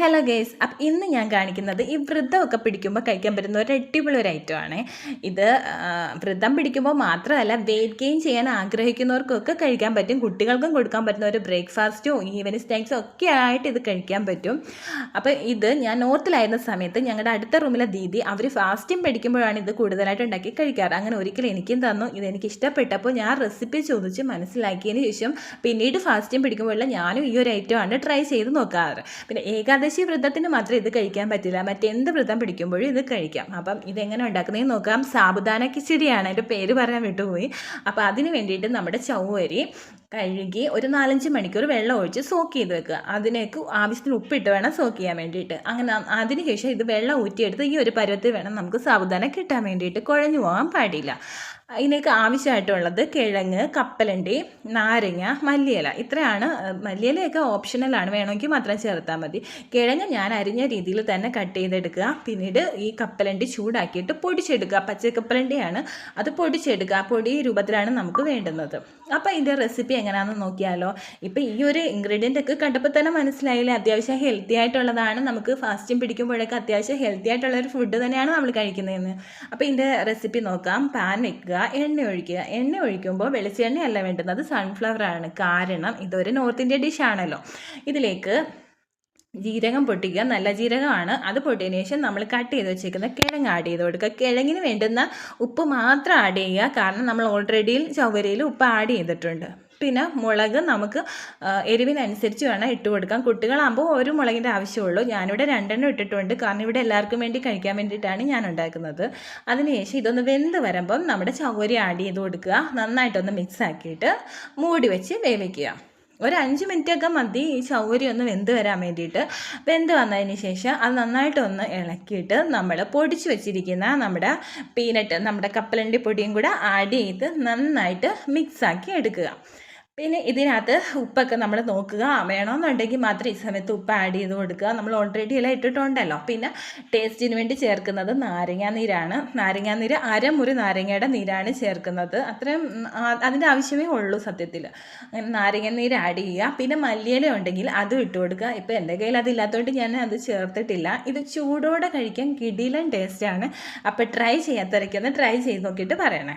Hello guys, അപ്പം ഇന്ന് ഞാൻ കാണിക്കുന്നത് ഈ വ്രതമൊക്കെ പിടിക്കുമ്പോൾ കഴിക്കാൻ പറ്റുന്ന ഒരു അടിപൊളി ഒരു ഐറ്റമാണ് ഇത്. വ്രതം പിടിക്കുമ്പോൾ മാത്രമല്ല, വെയിറ്റ് ഗെയിൻ ചെയ്യാൻ ആഗ്രഹിക്കുന്നവർക്കൊക്കെ കഴിക്കാൻ പറ്റും, കുട്ടികൾക്കും കൊടുക്കാൻ പറ്റുന്ന ഒരു ബ്രേക്ക്ഫാസ്റ്റോ ഈവനിങ് സ്നാക്സോ ഒക്കെ ആയിട്ട് ഇത് കഴിക്കാൻ പറ്റും. അപ്പോൾ ഇത് ഞാൻ നോർത്തിലായിരുന്ന സമയത്ത് ഞങ്ങളുടെ അടുത്ത റൂമിലെ ദീദി അവർ ഫാസ്റ്റിംഗ് പഠിക്കുമ്പോഴാണ് ഇത് കൂടുതലായിട്ട് ഉണ്ടാക്കി കഴിക്കാറ്. അങ്ങനെ ഒരിക്കലും എനിക്കും തന്നു. ഇതെനിക്ക് ഇഷ്ടപ്പെട്ടപ്പോൾ ഞാൻ റെസിപ്പി ചോദിച്ച് മനസ്സിലാക്കിയതിന് ശേഷം പിന്നീട് ഫാസ്റ്റിംഗ് പിടിക്കുമ്പോഴല്ല ഞാനും ഈ ഒരു ഐറ്റമാണ് ട്രൈ ചെയ്ത് നോക്കാറ്. പിന്നെ ഏകാദശി വ്രതത്തിന് മാത്രം ഇത് കഴിക്കാൻ പറ്റില്ല, മറ്റെന്ത് വ്രതം പിടിക്കുമ്പോഴും ഇത് കഴിക്കാം. അപ്പം ഇതെങ്ങനെ ഉണ്ടാക്കുന്നതെന്ന് നോക്കാം. സാബുദാന കിച്ചടിയാണ്, എൻ്റെ പേര് പറയാൻ വിട്ടുപോയി. അപ്പോൾ അതിന് വേണ്ടിയിട്ട് നമ്മുടെ ചവ്വരി കഴുകി ഒരു 4-5 മണിക്കൂർ വെള്ളം ഒഴിച്ച് സോക്ക് ചെയ്ത് വെക്കുക. അതിനേക്ക് ആവശ്യത്തിന് ഉപ്പിട്ട് വേണം സോക്ക് ചെയ്യാൻ വേണ്ടിയിട്ട്. അങ്ങനെ അതിനുശേഷം ഇത് വെള്ളം ഊറ്റിയെടുത്ത് ഈ ഒരു പരുവത്തിൽ വേണം നമുക്ക് സാബുദാന കിട്ടാൻ വേണ്ടിയിട്ട്, കുഴഞ്ഞു പോകാൻ പാടില്ല. ഇതിനേക്ക് ആവശ്യമായിട്ടുള്ളത് കിഴങ്ങ്, കപ്പലണ്ടി, നാരങ്ങ, മല്ലിയില. ഇത്രയാണ്. മല്ലിയിലയൊക്കെ ഓപ്ഷണലാണ്, വേണമെങ്കിൽ മാത്രം ചേർത്താൽ മതി. കിഴങ്ങ് ഞാൻ അരിഞ്ഞ രീതിയിൽ തന്നെ കട്ട് ചെയ്തെടുക്കുക. പിന്നീട് ഈ കപ്പലണ്ടി ചൂടാക്കിയിട്ട് പൊടിച്ചെടുക്കുക. പച്ചക്കപ്പലണ്ടിയാണ്, അത് പൊടിച്ചെടുക്കുക. പൊടി രൂപത്തിലാണ് നമുക്ക് വേണ്ടുന്നത്. അപ്പോൾ ഇതിൻ്റെ റെസിപ്പി എങ്ങനെയാണെന്ന് നോക്കിയാലോ. ഇപ്പോൾ ഈ ഒരു ഇൻഗ്രീഡിയൻ്റ് ഒക്കെ കണ്ടപ്പോൾ തന്നെ മനസ്സിലായില്ലേ, അത്യാവശ്യം ഹെൽത്തി ആയിട്ടുള്ളതാണ്. നമുക്ക് ഫാസ്റ്റിംഗ് പിടിക്കുമ്പോഴൊക്കെ അത്യാവശ്യം ഹെൽത്തി ആയിട്ടുള്ളൊരു ഫുഡ് തന്നെയാണ് നമ്മൾ കഴിക്കുന്നതെന്ന്. അപ്പോൾ ഇതിൻ്റെ റെസിപ്പി നോക്കാം. പാൻ വെക്കുക, എണ്ണ ഒഴിക്കുക. എണ്ണ ഒഴിക്കുമ്പോൾ വെളിച്ചെണ്ണയല്ല വേണ്ടുന്നത്, സൺഫ്ലവർ ആണ്. കാരണം ഇതൊരു നോർത്ത് ഇന്ത്യൻ ഡിഷാണല്ലോ. ഇതിലേക്ക് ജീരകം പൊട്ടിക്കുക, നല്ല ജീരകമാണ്. അത് പൊട്ടിയതിന് ശേഷം നമ്മൾ കട്ട് ചെയ്ത് വെച്ചേക്കുന്ന കിഴങ്ങ് ആഡ് ചെയ്ത് കൊടുക്കുക. കിഴങ്ങിന് വേണ്ടുന്ന ഉപ്പ് മാത്രം ആഡ് ചെയ്യുക, കാരണം നമ്മൾ ഓൾറെഡി ചവ്വരിയിൽ ഉപ്പ് ആഡ് ചെയ്തിട്ടുണ്ട്. പിന്നെ മുളക് നമുക്ക് എരിവിനനുസരിച്ച് വേണം ഇട്ട് കൊടുക്കാം. കുട്ടികളാകുമ്പോൾ ഒരു മുളകിൻ്റെ ആവശ്യമുള്ളൂ. ഞാനിവിടെ 2 എണ്ണം ഇട്ടിട്ടുണ്ട്, കാരണം ഇവിടെ എല്ലാവർക്കും വേണ്ടി കഴിക്കാൻ വേണ്ടിയിട്ടാണ് ഞാൻ ഉണ്ടാക്കുന്നത്. അതിനുശേഷം ഇതൊന്ന് വെന്ത് വരുമ്പം നമ്മുടെ ചവ്വരി ആഡ് ചെയ്ത് കൊടുക്കുക. നന്നായിട്ടൊന്ന് മിക്സ് ആക്കിയിട്ട് മൂടി വെച്ച് വേവിക്കുക. ഒരു 5 മിനിറ്റൊക്കെ മതി ഈ ചവ്വരി ഒന്ന് വെന്ത് വരാൻ വേണ്ടിയിട്ട്. വെന്ത് വന്നതിന് ശേഷം അത് നന്നായിട്ടൊന്ന് ഇളക്കിയിട്ട് നമ്മൾ പൊടിച്ച് വെച്ചിരിക്കുന്ന നമ്മുടെ പീനട്ട്, നമ്മുടെ കപ്പലണ്ടി പൊടിയും കൂടെ ആഡ് ചെയ്ത് നന്നായിട്ട് മിക്സാക്കി എടുക്കുക. പിന്നെ ഇതിനകത്ത് ഉപ്പൊക്കെ നമ്മൾ നോക്കുക, വേണമെന്നുണ്ടെങ്കിൽ മാത്രം ഈ സമയത്ത് ഉപ്പ് ആഡ് ചെയ്ത് കൊടുക്കുക. നമ്മൾ ഓൾറെഡി എല്ലാം ഇട്ടിട്ടുണ്ടല്ലോ. പിന്നെ ടേസ്റ്റിന് വേണ്ടി ചേർക്കുന്നത് നാരങ്ങാനീരാണ്. നാരങ്ങാനീര് അരമുറി നാരങ്ങയുടെ നീരാണ് ചേർക്കുന്നത്. അത്രയും അതിൻ്റെ ആവശ്യമേ ഉള്ളൂ സത്യത്തിൽ. അങ്ങനെ നാരങ്ങാനീര് ആഡ് ചെയ്യുക. പിന്നെ മല്ലിയില ഉണ്ടെങ്കിൽ അതും ഇട്ട് കൊടുക്കുക. ഇപ്പോൾ എൻ്റെ കയ്യിൽ അതില്ലാത്തതുകൊണ്ട് ഞാൻ അത് ചേർത്തിട്ടില്ല. ഇത് ചൂടോടെ കഴിക്കാൻ കിടിലൻ ടേസ്റ്റാണ്. അപ്പോൾ ട്രൈ ചെയ്യാത്തവരൊക്കെ ഒന്ന് ട്രൈ ചെയ്ത് നോക്കിയിട്ട് പറയണേ.